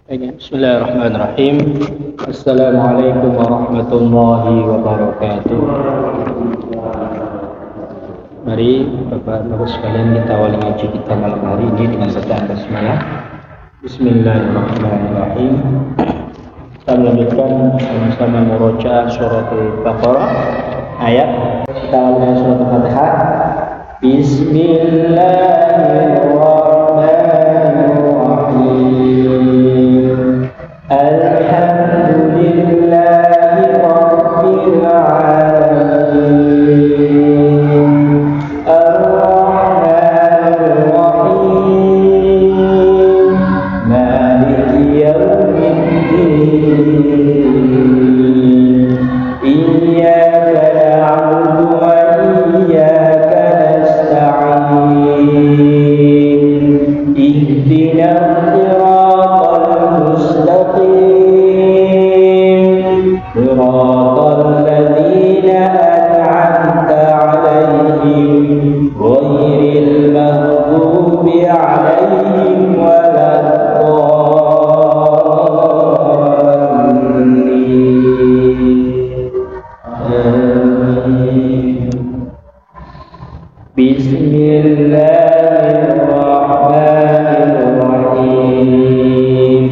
Bismillahirrahmanirrahim. Assalamualaikum warahmatullahi wabarakatuh. Mari Bapak-Bapak sekalian kita awali ngaji kita malam hari ini dengan bacaan basmalah. Bismillahirrahmanirrahim. Kita melanjutkan sama-sama murojaah surat Al-Baqarah ayat. Kita awali surat Al-Fatihah. Bismillahirrahmanirrahim. Alhamdulillahi Rabbil Alamin. Ar-Rahmanir Rahim. Maliki Yawmiddin. Iyyaka na'budu wa iyyaka nasta'in. Ihdinas siratal mustaqim. Siratal ladzina an'amta 'alaihim ghairil maghdubi 'alaihim waladdallin. Bismillahirrahmanirrahim.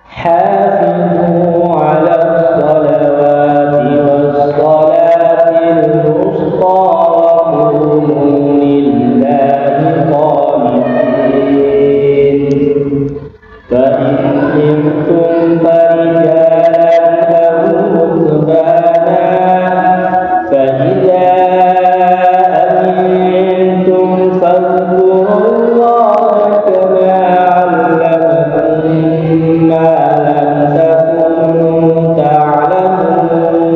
Hafizu 'alas salawati was salatil wusta wa qumu lillahi qanitin. Fa in khiftum farijalan aw rukbana fa idza amintum fadhkurullaha kama 'allamakum ma lam takunu ta'lamun.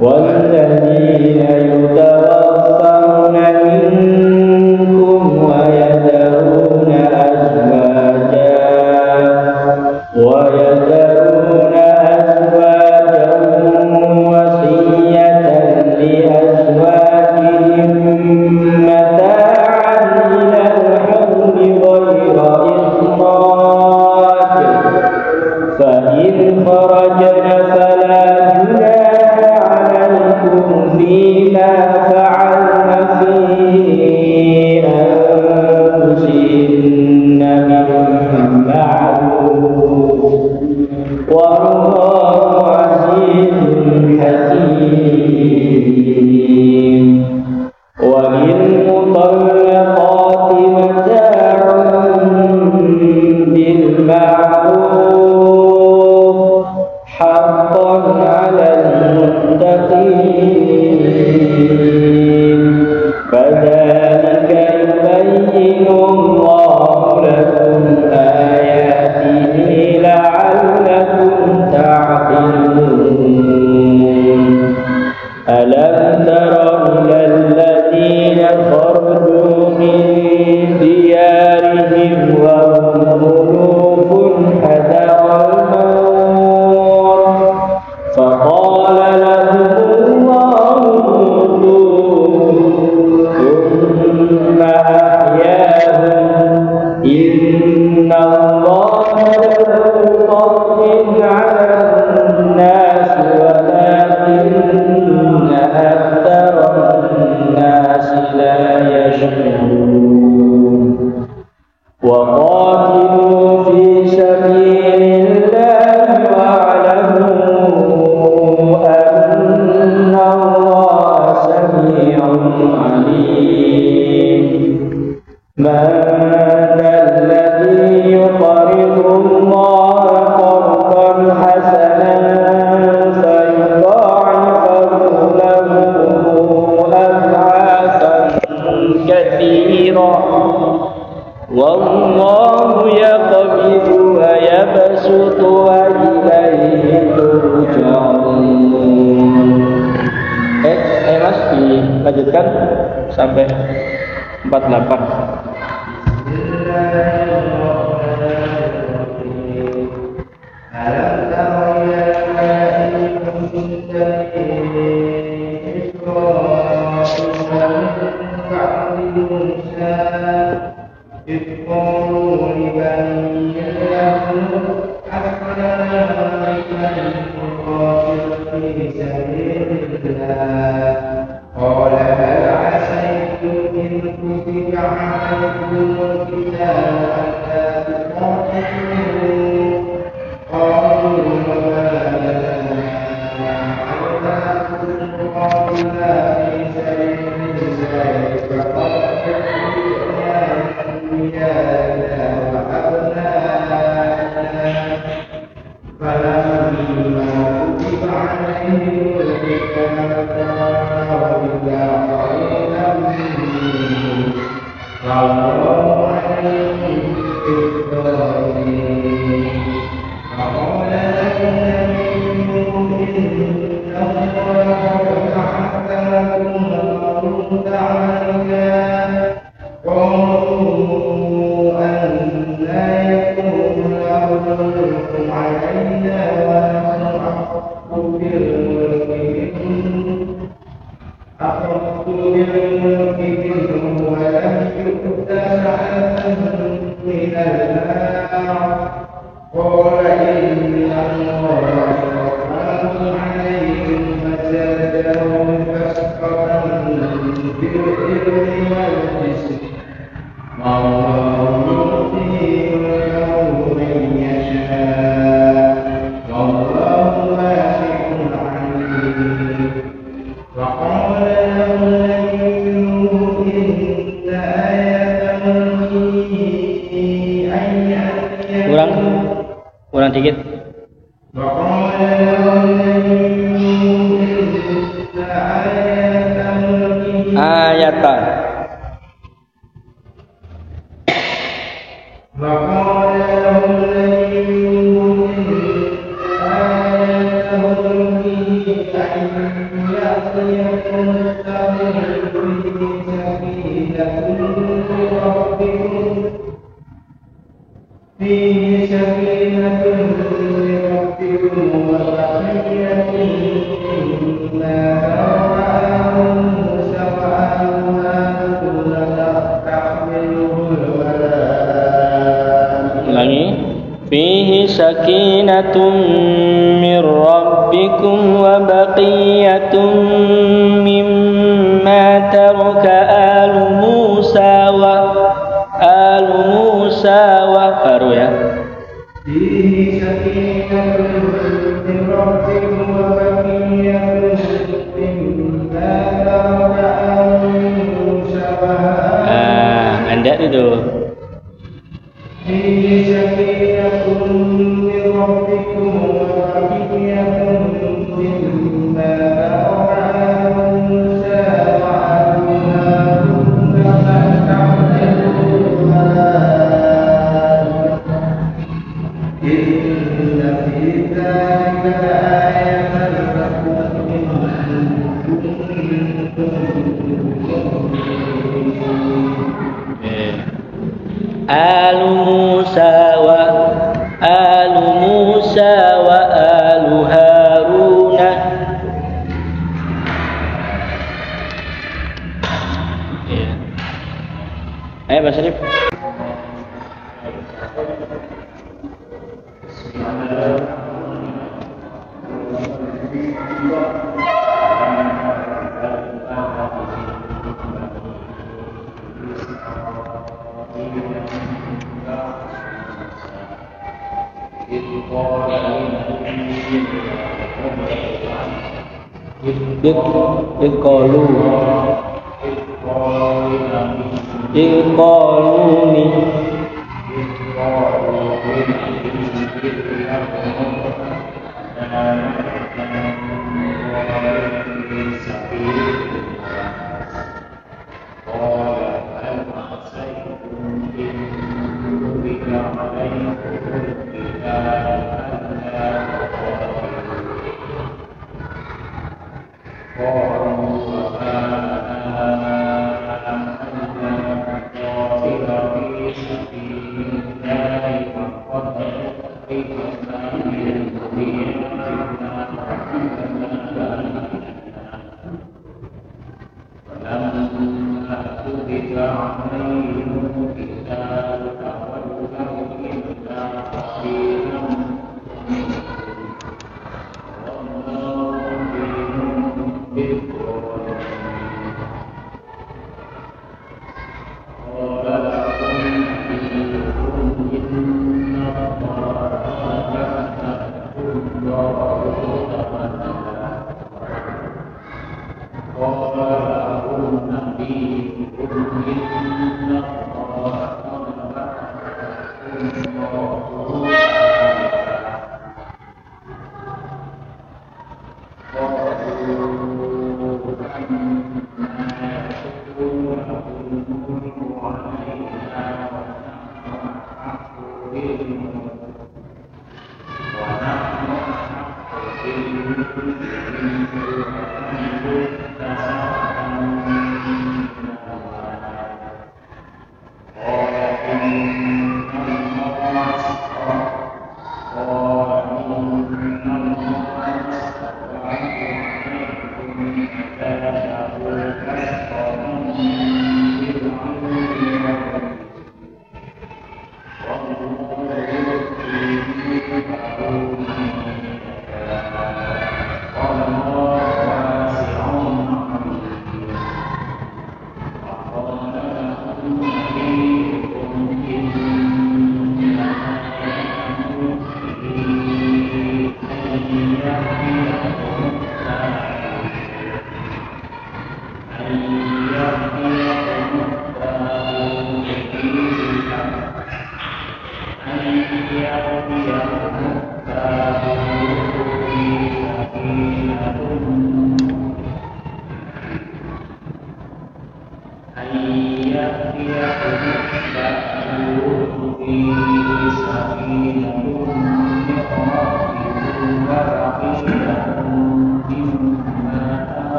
Walladzina yutawaffawna minkum wa yad'una azwajan wasiyatan li azwajihim mata'an ilal hawli ghayra ikhraj. Fa in kharajna fala junaha 'alaykum fima fa'alna fi anfusihinna min ma'ruf. Wallahu 'azizun hakim. Wa lil mutallaqati mata'un bil ma'ruf haqqan 'alal muttaqin. Kadzalika yubayyinu Allahu lakum ayatihi la'allakum ta'qilun. Alam tara ilal ladzina kharaju min diyarihim wa hum ulufun hadaral maut faqala lahumullahu mutu thumma ahyahum. Inna Allaha lahu fadlun 'alan nas walakinna aktharan nas la yashkurun. Wa qatilu fi sabilillahi wa'lamu anna Allaha sami'un 'alim. Man alladhi yuqridu Allaha qardan hasanan fayudha'ifahu lahu ad'afan katsirah. Wallahu yaqbidu wa yabsutu wa ilayhi turja'un. Mas dilanjutkan sampai 48. إذ قالوا لبني Kurang dikit. Ayatan. Fihi sakinatun min rabbikum wa baqiyatun mimma taraka alu Musa wa baru ya. Fihi sakinatun min rabbikum wa baqiyatun mimma taraka alu Musa wa anda itu. Alu Musa wa alu Haruna. Ayo Mas Arif.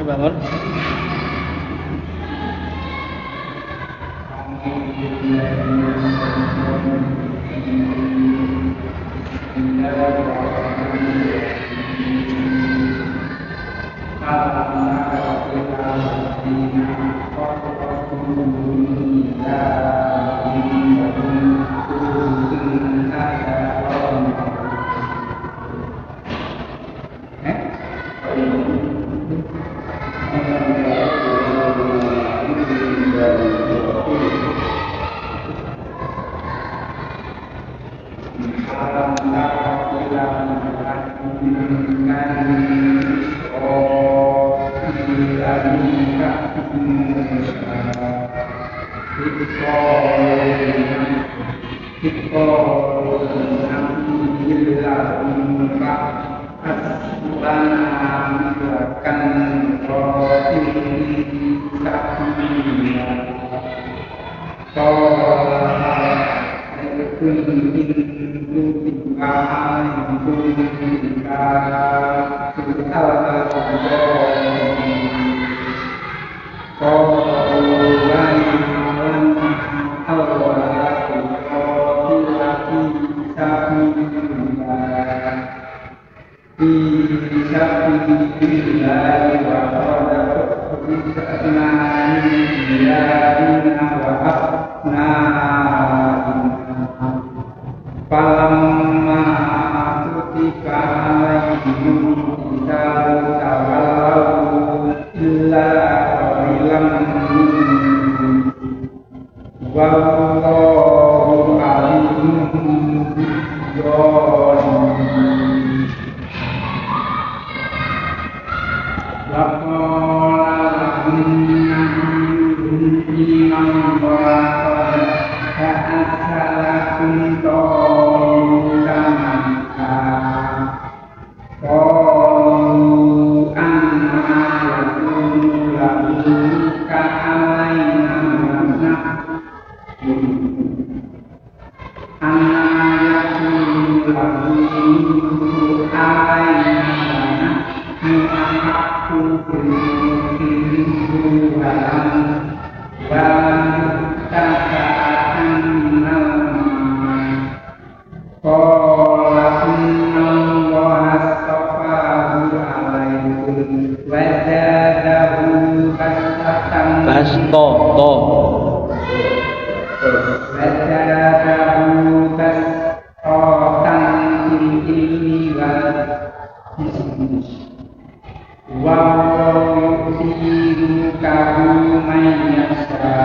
bangun. zadahu basqatan fil ilmi wal jismi wa yu'ti mulkahu man yasha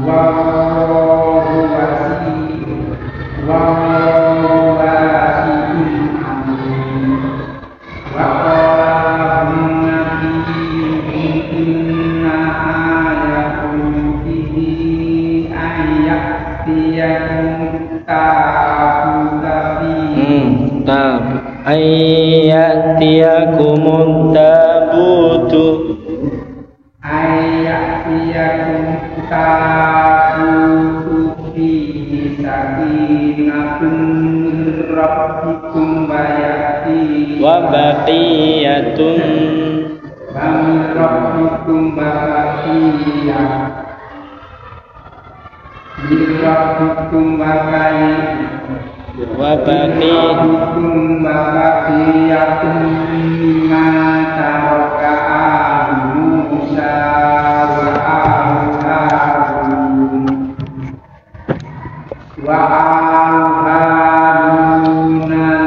wa huwa wasi'un alim wa qala inna ayakum fihi ayatiyakum ayatiyakum tabutu fihi sakinatun rabbikum wa baqiyatun wa baqiyatun mimma taraka Musa wa Harun wa Haruna inna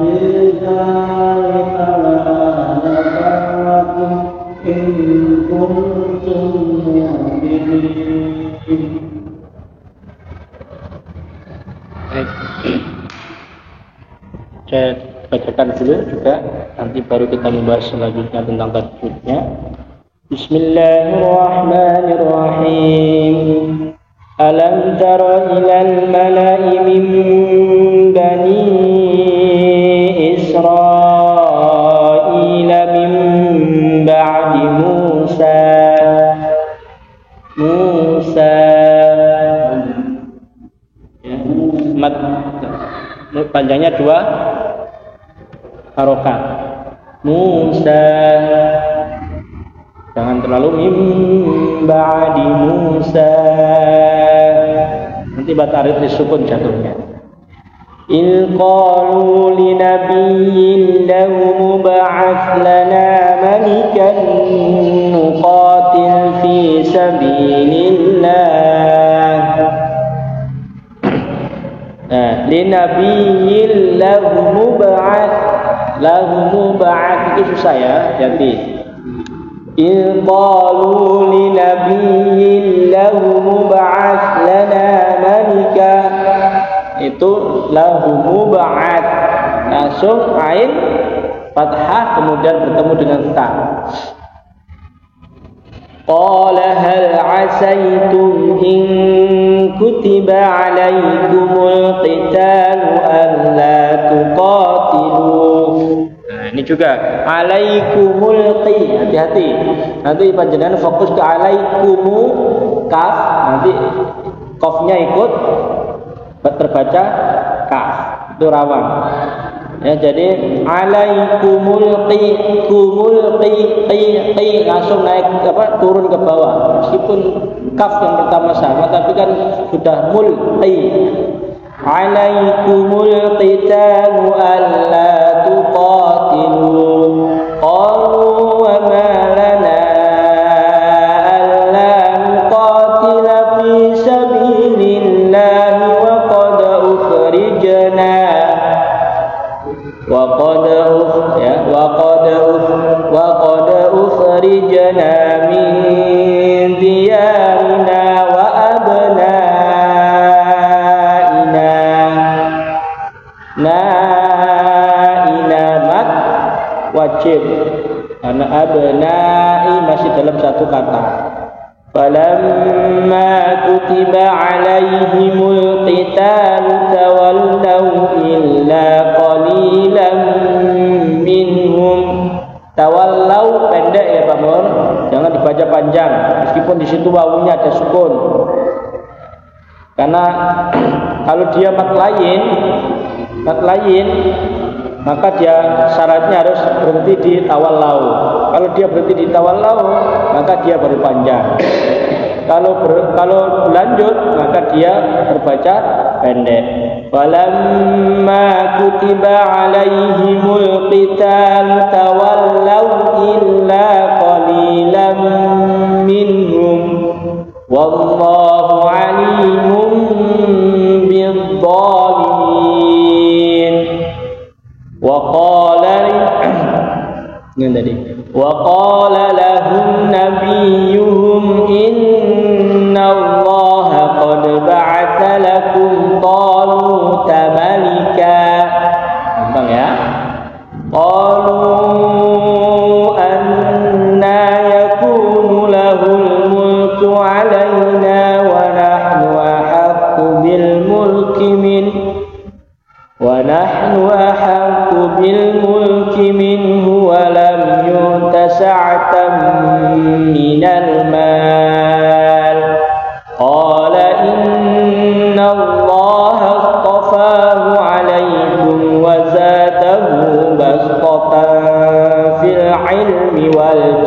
fi dzalika ayatan lakum in kuntum mu'minin. Saya bacakan dulu juga, nanti baru kita membahas selanjutnya tentang tajwidnya. Bismillahirrahmanirrahim. Alam tara ilal mala'i min bani Israila min ba'di Musa ya, mat panjangnya 2 harokat. Musa, jangan terlalu mim ba'di Musa, nanti batarif disukun jatuhnya. Il qalu li nabiyyin lahu mub'ats lana malikan nuqatil fi sabilillah. Nah, li nabiyyin lahu mub'ats itu susah ya, jadi il qalu li nabiyyin lahu mub'ats lana malika, itu lahu mub'ats, langsung ain fathah kemudian bertemu dengan ta. Qala hal asaytum in kutiba alaikumul qitalu alla tuqatilu. Nah, ini juga alaikumul qi, hati-hati. Nanti panjenengan fokus ke alaikumu kaf, nanti qafnya ikut terbaca kaf, itu rawan. Ya, jadi alaikumul qi, kumul qi langsung naik turun ke bawah. Meskipun kaf yang pertama sama, tapi kan sudah mul qi. Alaikumul qitalu alla tuqatilu. Qalu wa ma lana alla nuqatila fi sabilillahi wa qad ukhrijna min diyarina wa abnaina. Naina mat wajib, karena abnai masih dalam satu kata. Falamma kutiba alaihimul qitalu tawallaw illa qalilan minhum. Tawallaw pendek ya Pak Mur, jangan dibaca panjang meskipun di situ wawunya ada sukun. Karena kalau dia mat lain maka dia syaratnya harus berhenti di tawallau. Kalau dia berhenti di tawallau maka dia baru panjang. Kalau lanjut maka dia terbaca pendek. Walamma kutiba alaihimul qital tawallaw illa qalilan minhum wallahu alimun bidzalimin. Waqala lahum nabiyyuhum innallaha qad ba'atha lakum taluta malika. Gampang ya. Qalu anna yakunu lahul mulku alaina wa nahnu ahaqqu bil mulki minhu wa lam yu'ta sa'atan minal mal. Qala inna Allaha astafahu alaykum wa zadahu bastatan fil ilmi wal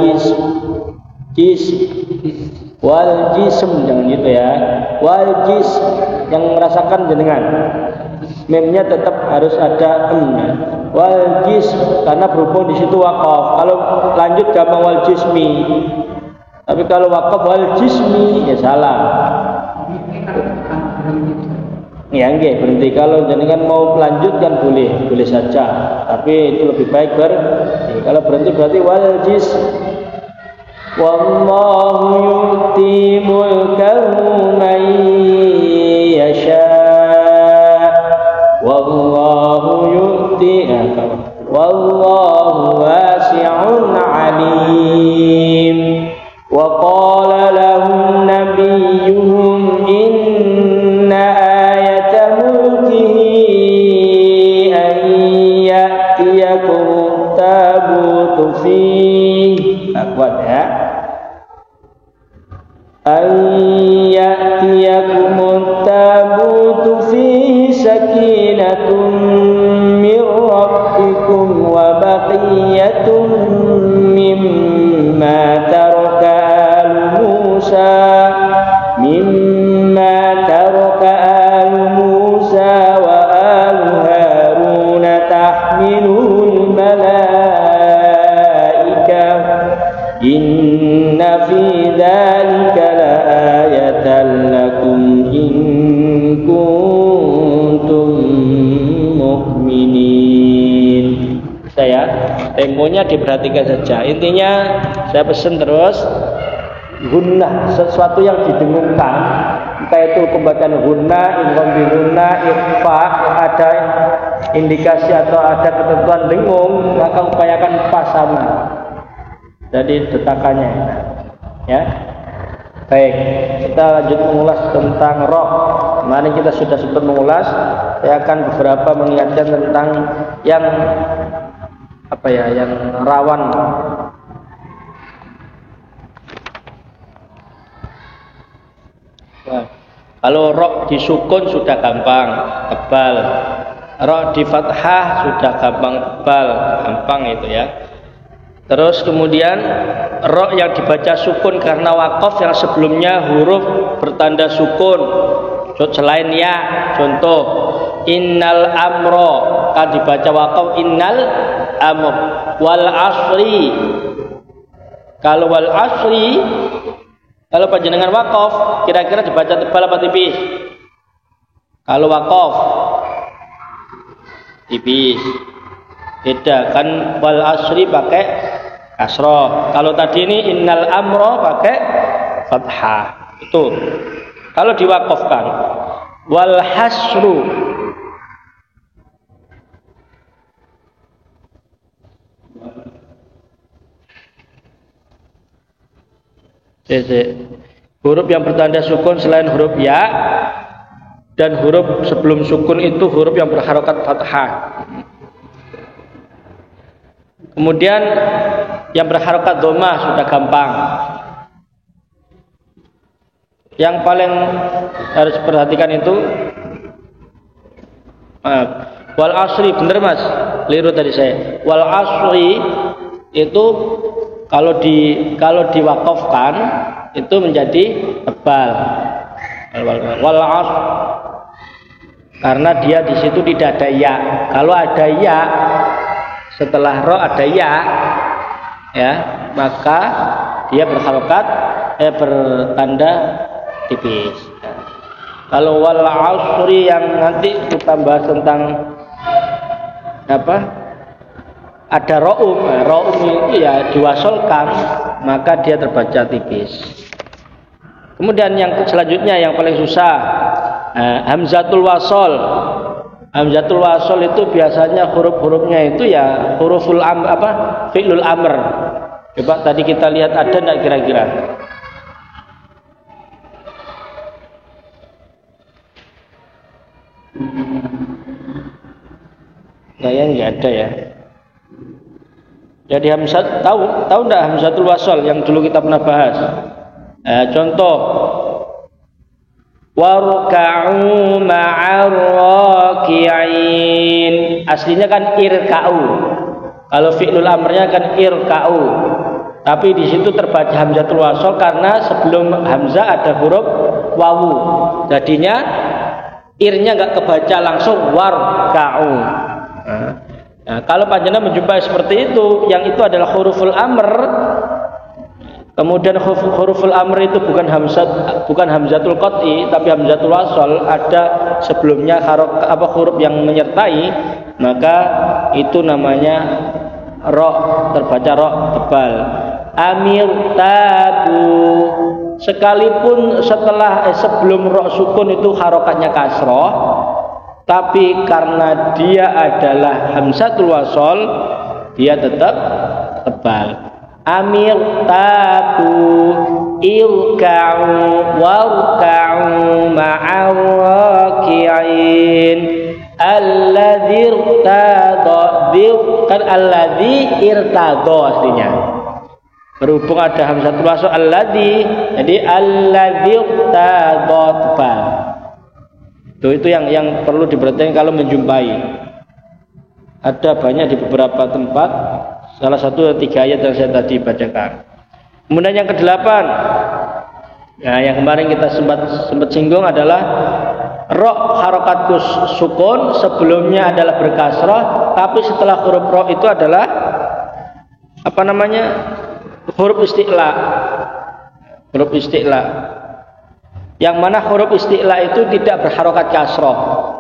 jism jangan gitu ya, wal jism yang merasakan jenengan, memnya tetap harus ada emnya. Wal jism karena berhubung di situ wakaf. Kalau lanjut gampang wal jismi, tapi kalau wakaf wal jismi ya salah. Ya enggak berhenti. Kalau jenengan mau lanjutkan boleh saja, tapi itu lebih baik kalau berhenti berarti wal jism. Wallahu yu'ti mulkahu man yasha. Wallahu wallahu wasi'un alim. Wa qala lahum nabiyyuhum inna ayata mulkihi an ya'tiyakum tabutu fihi an ya'tiyakum tabutu fihi sakinatun min rabbikum wa baqiyatun mimma taraka al-Musa wa al-Harun tahmilul malaika inna fi dzalika laayatan lakum in kuntum mu'minin. Saya temponya diperhatikan saja. Intinya saya pesan terus gunnah, sesuatu yang didengungkan, entah itu pembacaan gunnah, inqombiluna, ikhfa, ada indikasi atau ada ketentuan dengung, maka upayakan pasaman. Jadi detakannya, ya. Baik, kita lanjut mengulas tentang roh. Kemarin kita sudah sempat mengulas. Saya akan beberapa mengingatkan tentang yang yang rawan. Nah, kalau roh disukun sudah gampang, tebal. Roh di fathah sudah gampang itu ya. Terus kemudian roh yang dibaca sukun karena wakaf yang sebelumnya huruf bertanda sukun selain ya, contoh innal amro kan dibaca wakaf innal amr, wal asri. Kalau wal asri, kalau panjenengan wakaf kira-kira dibaca tebal apa tipis? Kalau wakaf tipis. Beda kan, wal asri pakai kasroh. Kalau tadi ini innal amro pakai fathah. Itu kalau diwakafkan. Wal hasru, huruf yang bertanda sukun selain huruf ya dan huruf sebelum sukun itu huruf yang berharokat fathah. Kemudian yang berharokat dhammah sudah gampang. Yang paling harus perhatikan itu wal asri, bener Mas, keliru tadi saya. Wal asri itu kalau diwakafkan itu menjadi tebal. Wal asr karena dia di situ tidak ada ya. Kalau ada ya setelah ro ada ya, maka dia berharokat bertanda tipis. Kalau wal asri yang nanti kita bahas tentang ada ro'um itu ya diwasolkan, maka dia terbaca tipis. Kemudian yang selanjutnya yang paling susah, hamzatul wasol. Hamzatul wasol itu biasanya huruf-hurufnya itu ya huruful fi'lul amr. Coba tadi kita lihat ada enggak kira-kira? Kayaknya enggak ada ya. Jadi hamzat tahu enggak hamzatul wasol yang dulu kita pernah bahas? Contoh warka'u ma'ar raki'in. Aslinya kan irka'u. Kalau fi'lul amrnya kan irka'u. Tapi di situ terbaca hamzatul wasol karena sebelum hamzah ada huruf wawu. Jadinya irnya enggak kebaca langsung warka'u. Nah, kalau panjenengan menjumpai seperti itu, yang itu adalah huruful amr. Kemudian huruful amr itu bukan hamzatul qat'i tapi hamzatul wasol, ada sebelumnya huruf yang menyertai, maka itu namanya ro, terbaca ro tebal. Amir tabu, sekalipun sebelum ro sukun itu harokatnya kasroh, tapi karena dia adalah hamzatul wasol, dia tetap tebal. Amir tatu ilka'u warka'u ma'ar raki'in. Alladzi irtada kan alladzi irtada aslinya. Berhubung ada hamzatul wasl alladzi, jadi alladzi irtada tebal. Itu yang perlu diperhatikan kalau menjumpai. Ada banyak di beberapa tempat. Salah satu 3 ayat yang saya tadi bacakan. Kemudian yang ke-8. Nah, yang kemarin kita sempat singgung adalah ro harokat sukun sebelumnya adalah berkasrah, tapi setelah huruf ro itu adalah apa namanya? Huruf isti'la. Huruf isti'la. Yang mana huruf isti'la itu tidak berharokat kasrah.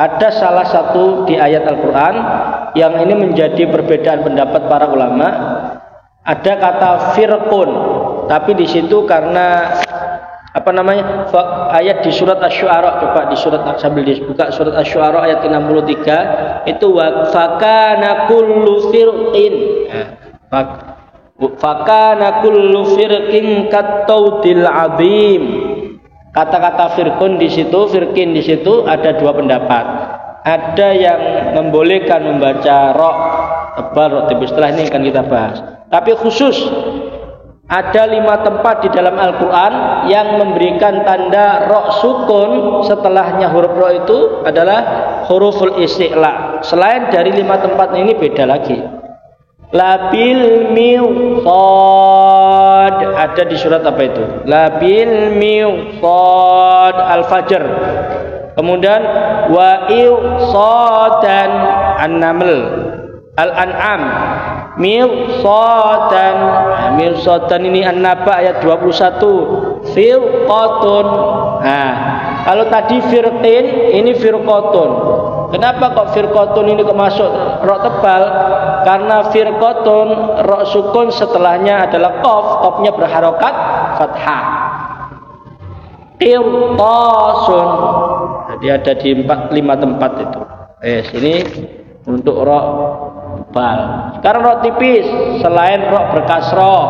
Ada salah satu di ayat Al-Quran yang ini menjadi perbedaan pendapat para ulama. Ada kata firqun, tapi di situ karena apa namanya ayat di surat Asy-Syu'ara, coba di surat sambil dibuka surat Asy-Syu'ara ayat ke-63 itu wa fakana kullu firqin fakana kullu firqin kattaudil azim. Kata-kata firqun di situ, firqin di situ ada 2 pendapat. Ada yang membolehkan membaca ro tebal, ro tipis. Setelah ini akan kita bahas. Tapi khusus ada 5 tempat di dalam Al-Quran yang memberikan tanda ro sukun setelahnya huruf ro itu adalah huruful isti'la. Selain dari 5 tempat ini beda lagi. Labil mi'sad ada di surat apa itu? Labil mi'sad Al-Fajr. Kemudian wa'i'sadan An-Naml, Al-An'am. Mi'sadan, mi'sadan ini An-Naba ayat 21. Firqatun. Nah, kalau tadi firqin, ini firqatun. Kenapa kok firqatun ini masuk ro tebal? Karena firqatun ro sukun setelahnya adalah qaf, qafnya berharokat fathah. Qirtasun. Jadi ada di 5 tempat itu. Sini untuk ro tebal. Sekarang ro tipis, selain ro berkasroh.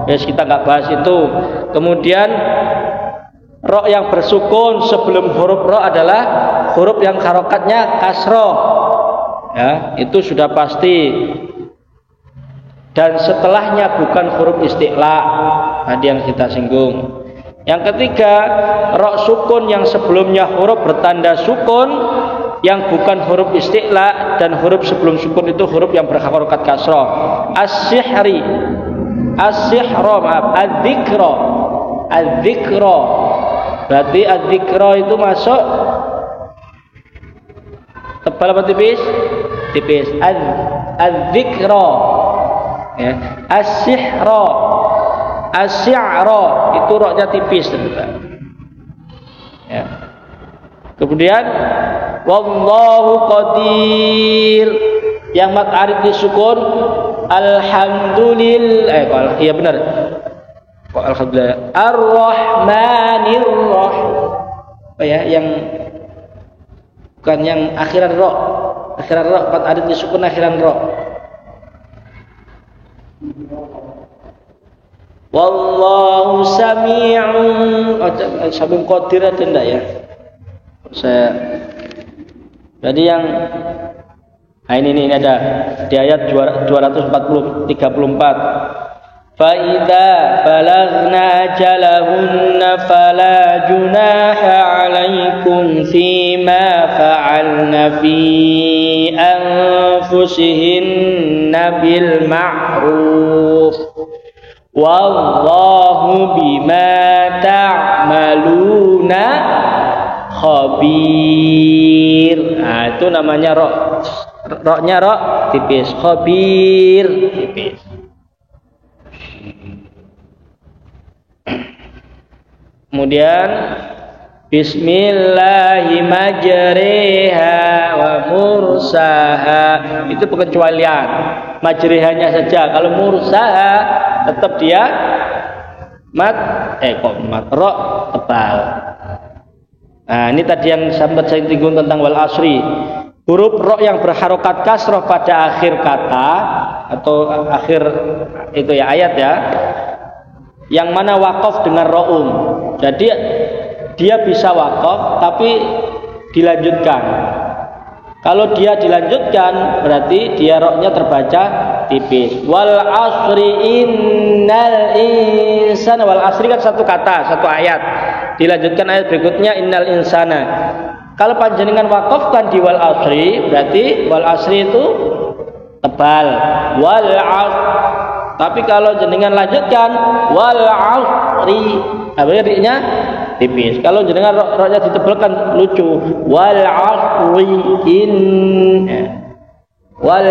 Kita nggak bahas itu. Kemudian ro yang bersukun sebelum huruf ro adalah huruf yang harokatnya kasroh. Ya, itu sudah pasti. Dan setelahnya bukan huruf isti'la. Tadi yang kita singgung. Yang ketiga, ro sukun yang sebelumnya huruf bertanda sukun yang bukan huruf isti'la, dan huruf sebelum sukun itu huruf yang berharokat kasroh. As-sihri, as-sihro, maaf, az-zikro, az-zikro. Berarti az-zikro itu masuk tebal apa tipis? Tipis. Az-zikro, ya. As-sihro, as-si'ro itu roknya tipis, teman-teman. Ya. Kemudian wallahu qadir yang mat arif disukun alhamdulillah. Iya benar. Kok alhamdulillah. Ar-Rahmanir Rahim. Oh ya, yang bukan yang akhiran ro. Akhiran ro, mat arif disukun akhiran ro. Wallahu sami'un. Sami'un qadir ada enggak ya? Jadi yang ini ada di ayat 234. Fa idza balagna ajalahunna fala junaha 'alaikum fima fa'alna fi anfusihinna bil ma'ruf wallahu bima ta'maluna khabir. Nah, itu namanya ro. Roknya ro tipis, khabir tipis. Kemudian bismillahirrahmanirrahim wa mursaha itu pengecualian. Majrihanya saja. Kalau mursaha tetap dia mat ro tebal. Nah, ini tadi yang sempat saya singgung tentang wal asri. Huruf ro yang berharokat kasroh pada akhir kata atau akhir itu ya ayat ya, yang mana wakaf dengan ro'um. Jadi dia bisa wakaf tapi dilanjutkan. Kalau dia dilanjutkan berarti dia roknya terbaca tipis. Wal asri innal insana, wal asri kan satu kata, satu ayat. Dilanjutkan ayat berikutnya innal insana. Kalau panjenengan wakafkan di wal asri, berarti wal asri itu tebal. Wal asri. Tapi kalau jenengan lanjutkan wal asri, artinya tipis. Kalau jenengan roknya ditebalkan lucu. Wal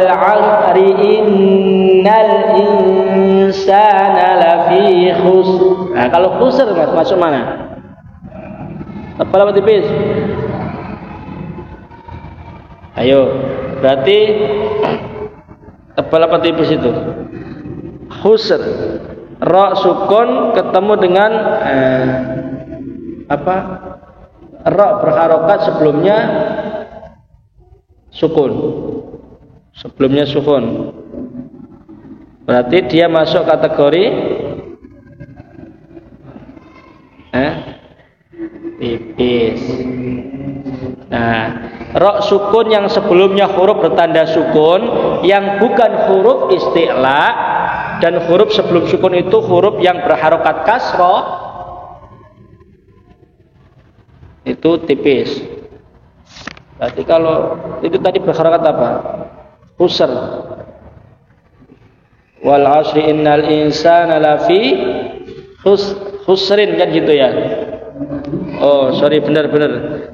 asri innal insana lafi khusr. Nah, kalau khusr masuk mana? Tebal apa tipis? Ayo, berarti tebal apa tipis itu? Khusr. Ra sukun ketemu dengan ra berharokat sebelumnya sukun. Sebelumnya sukun. Berarti dia masuk kategori tipis. Nah, ra sukun yang sebelumnya huruf bertanda sukun, yang bukan huruf isti'la, dan huruf sebelum sukun itu huruf yang berharokat kasroh, itu tipis. Berarti kalau itu tadi berharokat apa? Khusr. Wal asri innal insana lafi khusrin, kan gitu ya. Oh, sorry, benar.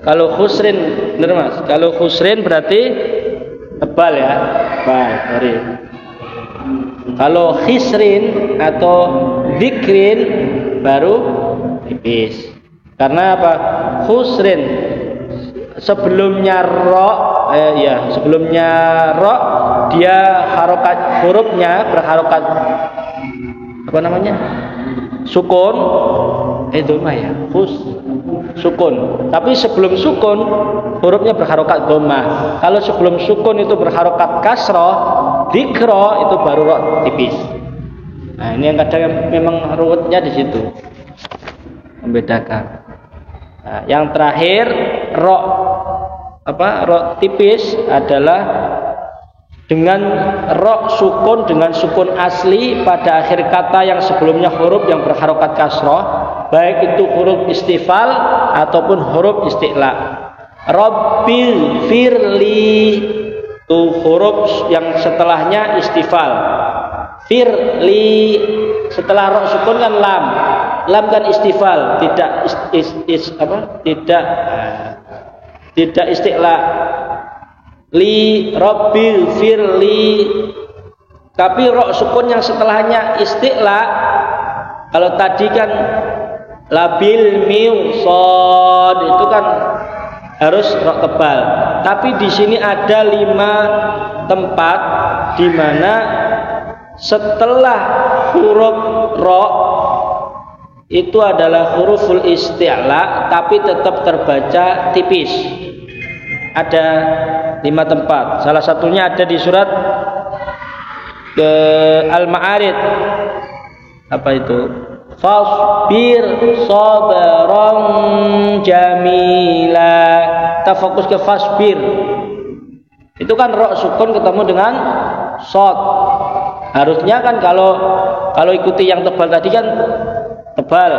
Kalau khusrin, benar Mas. Kalau khusrin berarti tebal ya. Tebal, sorry. Kalau khisrin atau dzikrin baru tipis. Karena apa? Khusrin sebelumnya sebelumnya ro dia harokat hurufnya berharokat apa namanya? Sukun. Itu mah ya, sukun. Tapi sebelum sukun hurufnya berharokat dhammah. Kalau sebelum sukun itu berharokat kasroh, dzikra itu baru ro tipis. Nah, ini yang kadang memang ruwetnya di situ. Membedakan. Nah, yang terakhir ro tipis adalah dengan ro sukun dengan sukun asli pada akhir kata yang sebelumnya huruf yang berharokat kasroh, baik itu huruf istifal ataupun huruf isti'la. Rabbil firli itu huruf yang setelahnya istifal. Firli setelah ro sukun kan lam. Lam kan istifal, tidak isti'la. Li rabbil firli. Tapi ro sukun yang setelahnya isti'la, kalau tadi kan labil miu sod itu kan harus ro tebal. Tapi di sini ada 5 tempat di mana setelah huruf ro itu adalah huruful isti'la tapi tetap terbaca tipis. Ada 5 tempat. Salah satunya ada di surat Al-Ma'arij. Apa itu? Fasbir sabran jamila. Kita fokus ke fasbir. Itu kan ro sukun ketemu dengan shad. Harusnya kan kalau ikuti yang tebal tadi kan tebal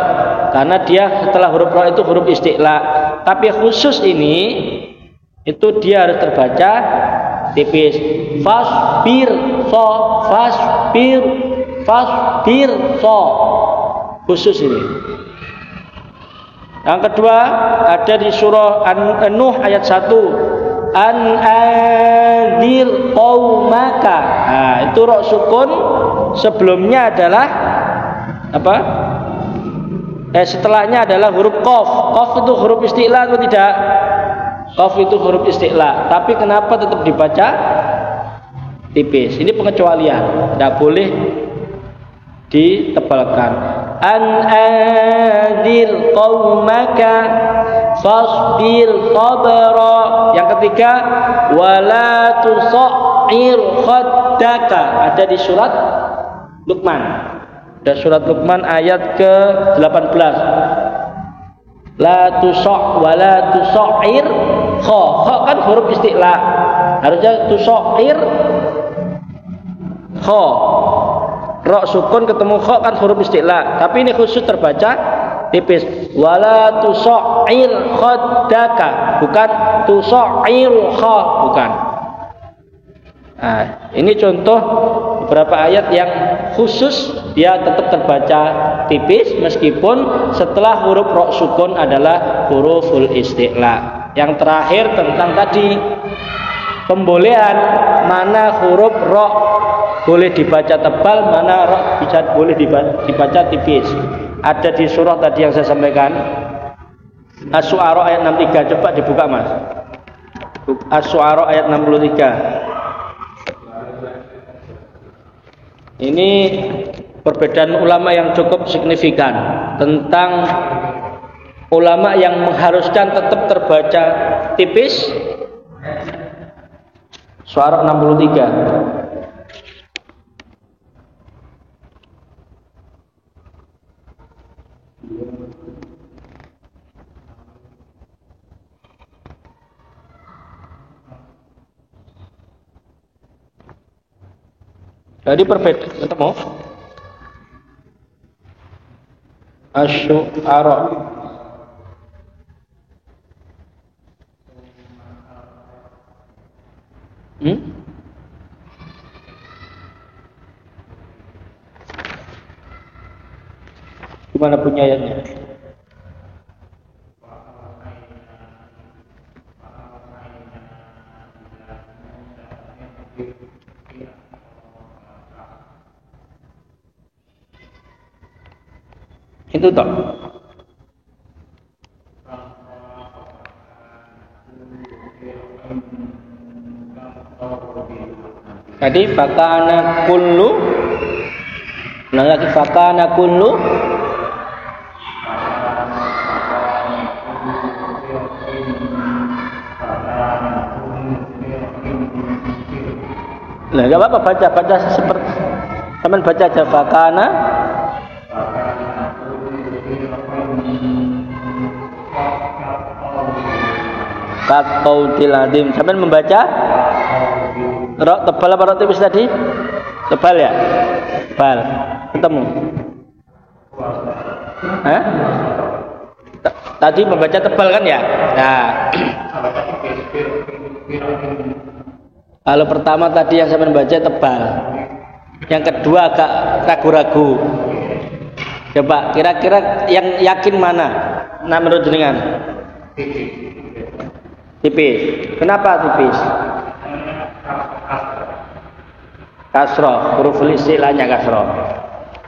karena dia setelah huruf ro itu huruf isti'la. Tapi khusus ini itu dia harus terbaca tipis. Fasbir so khusus ini. Yang kedua ada di surah An-Nuh ayat 1. An-anzir qaumaka. Nah, itu ro sukun sebelumnya adalah apa? Setelahnya adalah huruf qaf. Qaf itu huruf isti'la atau tidak? Qaf itu huruf isti'la, tapi kenapa tetap dibaca tipis? Ini pengecualian, tidak boleh ditebalkan. An-anzir qaumaka fasbir sabra. Yang ketiga wala tusair khaddaka, ada di surat Luqman. Ada surat Luqman ayat ke-18. La tusa' wala tusair kha kan huruf isti'la, harusnya tusair kha, ra sukun ketemu kha kan huruf isti'la, tapi ini khusus terbaca tipis. Wala tusair khaddaka, bukan tusair kha, bukan. Nah, ini contoh beberapa ayat yang khusus dia tetap terbaca tipis meskipun setelah huruf ra sukun adalah huruful isti'la. Yang terakhir tentang tadi pembolehan mana huruf ra boleh dibaca tebal, mana ra bisa boleh dibaca tipis. Ada di surah tadi yang saya sampaikan, Asy-Syu'ara ayat 63. Coba dibuka Mas. Asy-Syu'ara ayat 63. Ini perbedaan ulama yang cukup signifikan tentang ulama yang mengharuskan tetap terbaca tipis. Syu'ara 63. Jadi perbedaan ketemu Asy-Syu'ara gimana punya ayatnya? Itu toh. Tadi fakana kullu, ulang lagi fakana kullu. Nah, enggak apa-apa baca seperti teman baca aja fakana. Qaulil azim. Sampai membaca ra tebal apa ra tipis tadi? Tebal ya? Tebal. Ketemu. Hah? Tadi membaca tebal kan ya? Nah. Kalau pertama tadi yang sampai membaca tebal. Yang kedua agak ragu-ragu. Coba kira-kira yang yakin mana? Nah, menurut jenengan? Tipis. Kenapa tipis? Kasroh, huruf istilahnya kasroh.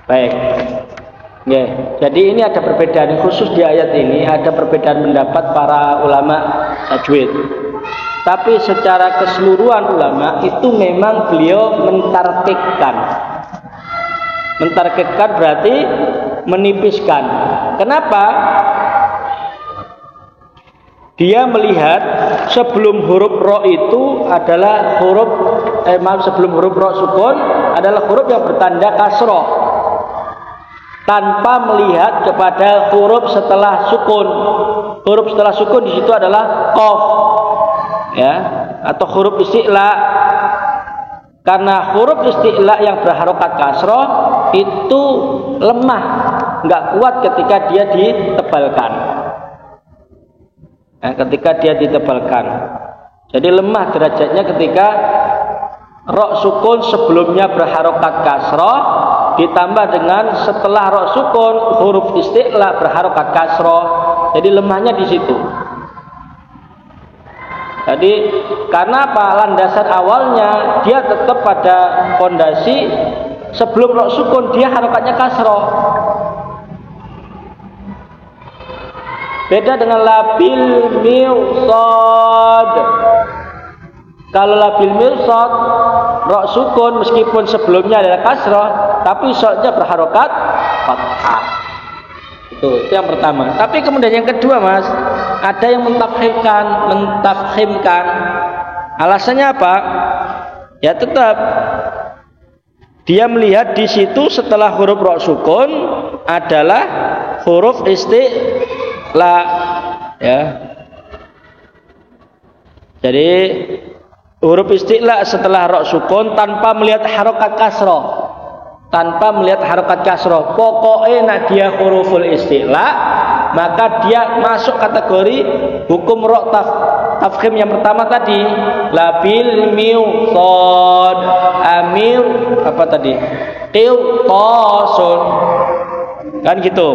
Baik. Yeah. Jadi ini ada perbedaan khusus di ayat ini, ada perbedaan pendapat para ulama tajwid. Tapi secara keseluruhan ulama itu memang beliau mentarkikkan. Mentarkikkan berarti menipiskan. Kenapa? Dia melihat sebelum huruf ro itu adalah huruf sebelum huruf ro sukun adalah huruf yang bertanda kasroh, tanpa melihat kepada huruf setelah sukun. Huruf setelah sukun di situ adalah qaf, ya, atau huruf isti'la. Karena huruf isti'la yang berharokat kasroh itu lemah, nggak kuat ketika dia ditebalkan. Nah, ketika dia ditebalkan, jadi lemah derajatnya ketika ro sukun sebelumnya berharokat kasroh ditambah dengan setelah ro sukun huruf isti'la berharokat kasroh, jadi lemahnya di situ. Jadi karena apa? Landasan awalnya dia tetap pada fondasi sebelum ro sukun dia harokatnya kasroh. Beda dengan labil mirsad. Kalau labil mirsad ra sukun meskipun sebelumnya adalah kasrah, tapi sodnya berharokat fathah. Itu yang pertama. Tapi kemudian yang kedua, Mas, ada yang mentafkhimkan. Alasannya apa? Ya tetap dia melihat di situ setelah huruf ra sukun adalah huruf isti'la, ya. Jadi huruf isti'la setelah ra sukun tanpa melihat harokat kasroh. Pokoknya nak dia huruful isti'la, maka dia masuk kategori hukum ra tafkhim yang pertama tadi, labil miu sad amil apa tadi, qil tasun, kan gitu.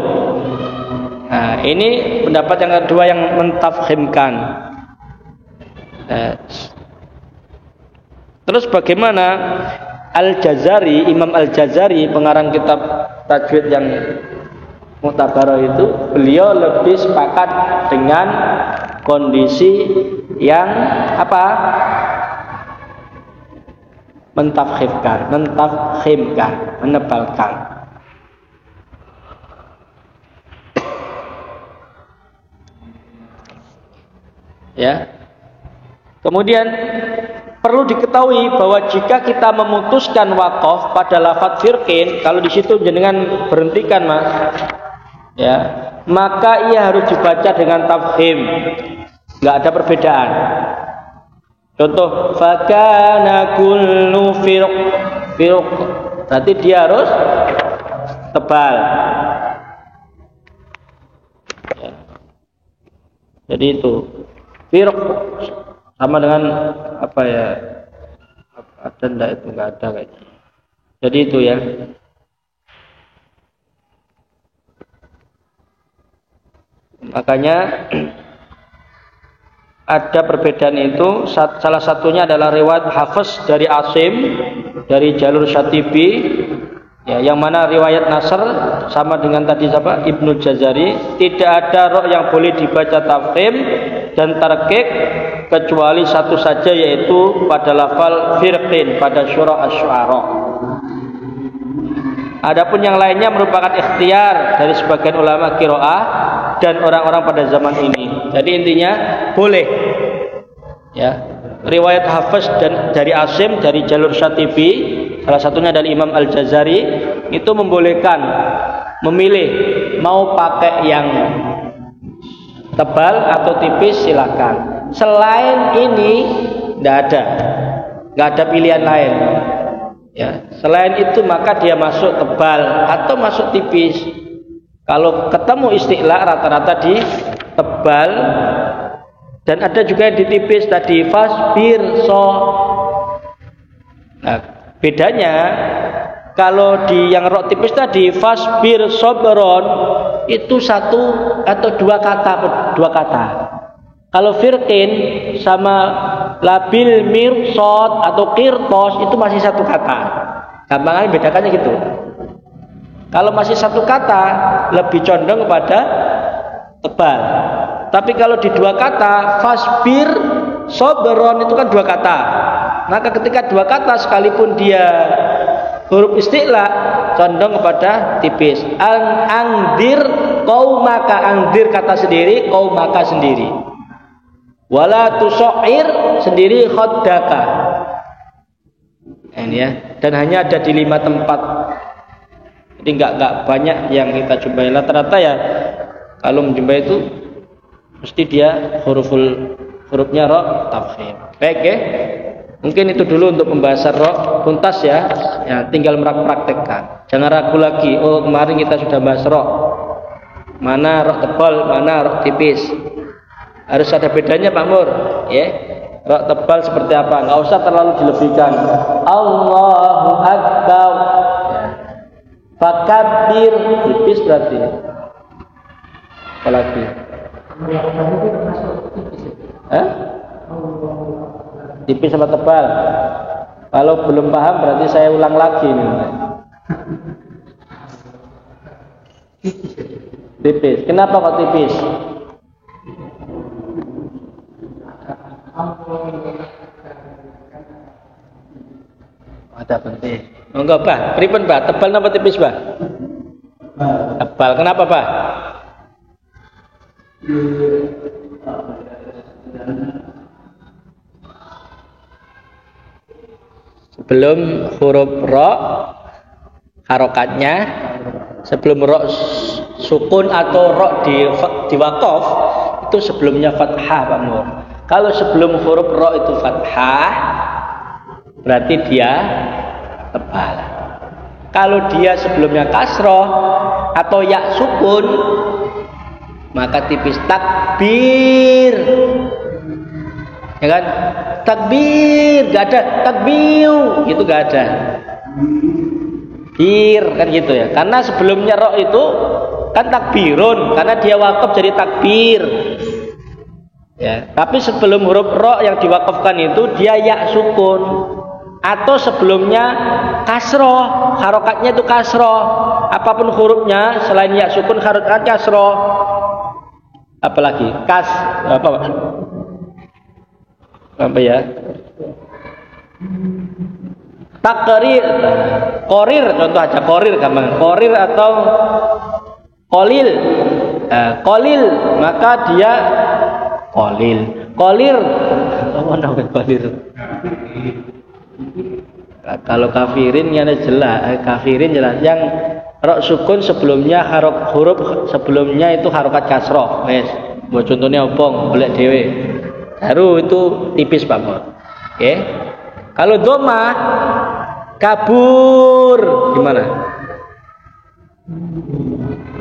Nah, ini pendapat yang kedua yang mentafkhimkan. Terus bagaimana Al-Jazari, Imam Al-Jazari, pengarang kitab tajwid yang Mu'tabarah itu, beliau lebih sepakat dengan kondisi yang apa? Mentafkhimkan, menebalkan. Ya. Kemudian perlu diketahui bahwa jika kita memutuskan waqaf pada lafadz firqin, kalau di situ jenengan berhentikan, Mas, ya, maka ia harus dibaca dengan tafkhim, nggak ada perbedaan. Contoh, fakana kullu firq, berarti dia harus tebal, ya. Jadi itu firq sama dengan apa ya, ada enggak itu, enggak ada kayaknya. Jadi itu ya. Makanya ada perbedaan itu. Salah satunya adalah riwayat Hafiz dari Asim dari jalur Syatibi, ya, yang mana riwayat Nasr sama dengan tadi siapa, Ibnu Jazari, tidak ada ra yang boleh dibaca tafkhim dan tarqiq kecuali satu saja, yaitu pada lafal firqin pada surah Asy-Syu'ara. Adapun yang lainnya merupakan ikhtiar dari sebagian ulama qiraah dan orang-orang pada zaman ini. Jadi intinya boleh, ya. Riwayat Hafiz dan dari Asim dari jalur Syatibi, salah satunya dari Imam Al-Jazari, itu membolehkan memilih mau pakai yang tebal atau tipis, silakan. Selain ini nggak ada pilihan lain, ya. Selain itu maka dia masuk tebal atau masuk tipis. Kalau ketemu isti'la rata-rata di tebal, dan ada juga yang ditipis tadi, fasbir so. Nah, bedanya kalau di yang rok tipis tadi fasbir sobron itu satu atau dua kata. Kalau firqin sama labil mirsad atau qirtos itu masih satu kata. Gampangnya bedakannya gitu. Kalau masih satu kata lebih condong kepada tebal. Tapi kalau di dua kata, fasbir sobron itu kan dua kata. Maka ketika dua kata sekalipun dia huruf isti'la, condong kepada tipis. Angdir qaumaka, angdir kata sendiri, qaumaka sendiri. Wala tuso'ir sendiri khaddaka. Ini ya. Dan hanya ada di 5 tempat. Jadi enggak banyak yang kita jumpai. Rata-rata ya kalau menjumpai itu mesti dia hurufnya ra tafkhim. Baik ya. Mungkin itu dulu untuk pembahasan ra tuntas ya. Ya, tinggal praktekkan. Jangan ragu lagi. Oh, kemarin kita sudah bahas ra. Mana ra tebal, mana ra tipis. Harus ada bedanya Pak Mur, ya. Rok tebal seperti apa? Enggak usah terlalu dilebihkan. Allahu Akbar. Fakabbir, tipis berarti. Apalagi? Tipis sama tebal. Kalau belum paham berarti saya ulang lagi nih. Tipis. Kenapa kok tipis? Ada penting. Enggak, Pak. Pripun, Pak? Tebal napa tipis, Pak? Tebal. Kenapa, Pak? Sebelum huruf ra harokatnya, sebelum ra sukun atau ra di waqaf itu sebelumnya fathah Pak Nur. Kalau sebelum huruf ra itu fathah berarti dia tebal. Kalau dia sebelumnya kasroh atau ya sukun maka tipis. Takbir, ya kan? Takbir, gak ada. Takbiu, itu gak ada. Bir, kan gitu ya. Karena sebelumnya ro itu kan takbirun, karena dia wakaf jadi takbir. Ya, tapi sebelum huruf ro yang diwakafkan itu dia ya sukun. Atau sebelumnya kasroh, harokatnya itu kasroh. Apapun hurufnya selain ya sukun harokat kasroh. Apalagi apa ya? Takrir, korir, contoh aja korir gampang. Korir atau kolil, kolil maka dia kolil. Kolir, apa namanya kolir? Kalau kafirin ya jelas, kafirin jelas. Yang rok sukun sebelumnya huruf sebelumnya itu harokat kasroh. Wes, buat contohnya opong, boleh dewe. Baru itu tipis banget. Oke. Kalau doma kabur gimana?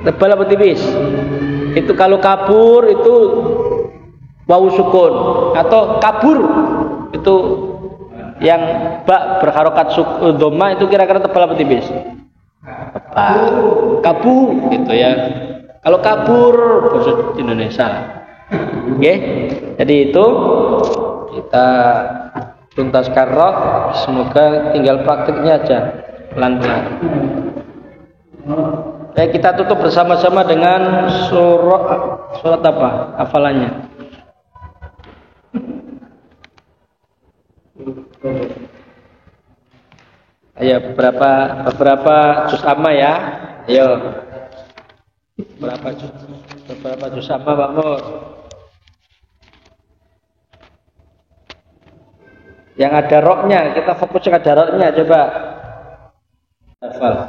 Tebal apa tipis? Itu kalau kabur itu wawu sukun atau kabur itu yang bak berharokat doma itu kira-kira tebal apa tipis? Tebal. Kabur gitu ya. Kalau kabur bahasa Indonesia. Oke. Jadi itu kita tuntaskan roh. Semoga tinggal praktiknya aja pelan-pelan. Kita tutup bersama-sama dengan surat apa? Hafalannya. Ayo beberapa juz amma ya. Ayo. Beberapa juz amma Pak Nur. Yang ada roknya, kita fokus yang ada roknya, coba. Hafal.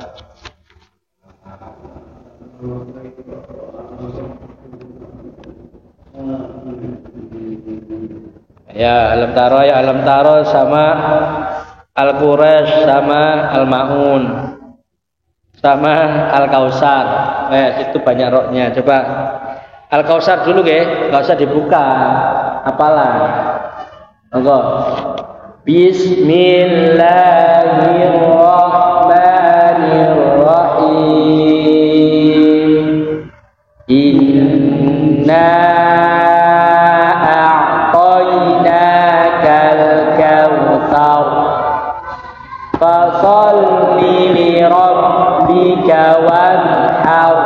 Ya, alam taro sama al-Quraisy sama al-Maun sama al-Kausar. Itu banyak roknya. Coba al-Kausar dulu nggih, enggak usah dibuka. Apalah. Monggo. Bismillahirrahmanirrahim. Inna a'tainakal kautsar. Fasholli li rabbika wanhar.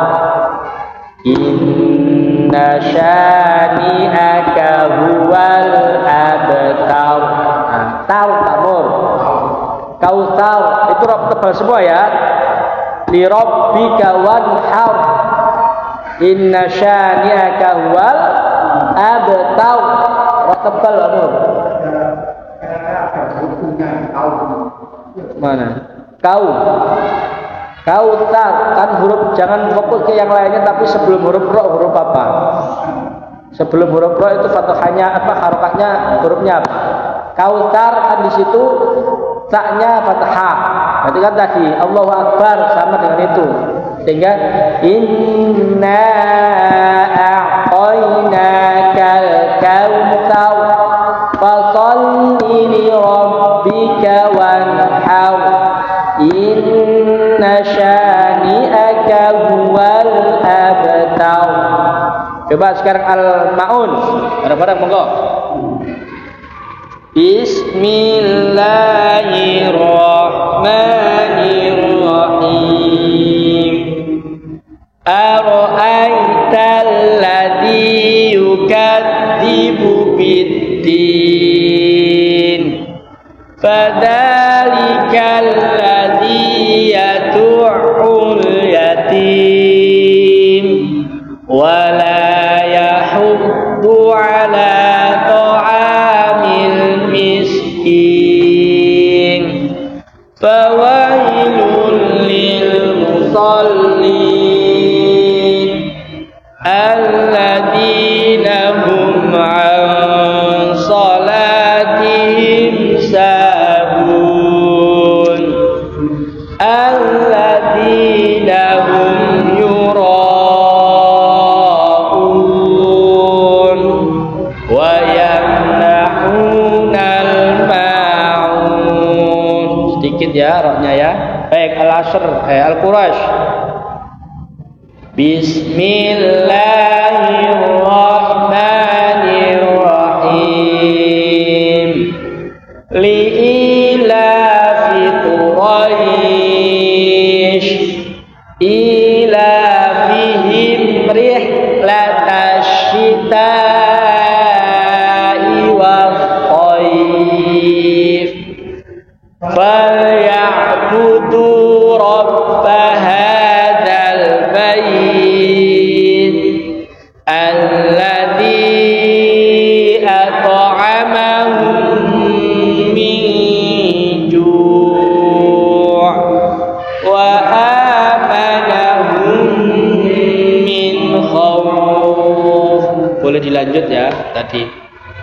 Inna syani'aka huwal abtar. Tar tamur. Kautsar itu rob tebal semua ya. Li rabbika wanhar. Inna syani'aka huwal abtar. Rob tebal tamur. Mana? Kautsar kan huruf, jangan fokus ke yang lainnya, tapi sebelum huruf ro huruf apa? Sebelum huruf ro itu fathahnya apa? Harokatnya hurufnya apa? Kautsar kan di situ taknya fathah. Berarti kan tadi Allahu Akbar sama dengan itu. Sehingga inna a'tainakal kautsar fasholli li rabbika wanhar. Inna syani'aka huwal abtar. Coba sekarang al-Maun. Bareng-bareng monggo. Bismillahirrahmanirrahim. Ara'aital ladzi yukadzibu biddin. Fadzalikal ladzi yad'ul yatim wa la sedikit ya roknya ya. Baik, Al-Asr, Al-Quraish. Bismillahirrahmanirrahim. Li'ilafi Quraish ilafihim rihlatash syita'i was-shayf falyabudu rabb hadzal bait alladzi at'amahum min ju' wa amanahum min khawf. Boleh dilanjut ya tadi.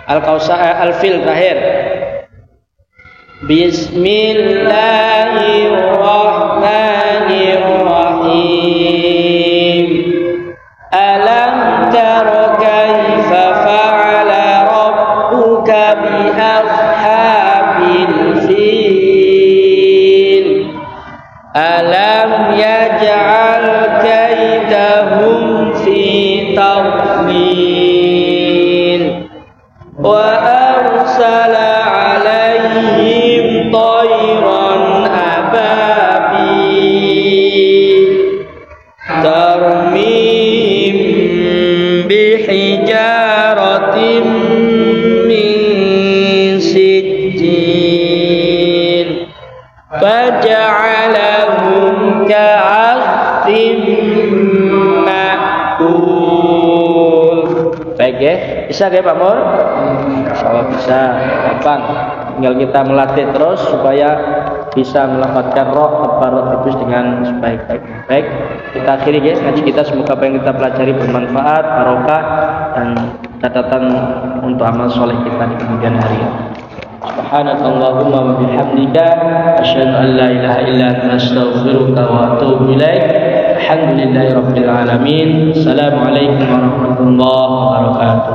Al-Kausar, Al-Fil terakhir. Bismillahirrahmanirrahim. Alam tara kaifa fa'ala rabbuka bi ashabil fil. Alam yaj'al kaidahum fi tadlil wa arsala 'alaihim tayran ababil tarmihim bihijaratin min sijjil faja'alahum ka'asfin ma'kul. Baik ya, bisa ya Pak Mur? Insyaallah bisa. Gampang. Tinggal kita melatih terus supaya bisa melafadzkan roh tabarruk dengan sebaik-baiknya. Baik, kita akhiri ya ngaji kita. Semoga apa yang kita pelajari bermanfaat, barokah dan catatan untuk amal soleh kita di kemudian hari. Subhanakallahumma wa bihamdika asyhadu an la ilaha illa anta astaghfiruka wa atubu ilaik. Alhamdulillahirabbil alamin. Assalamualaikum warahmatullahi wabarakatuh.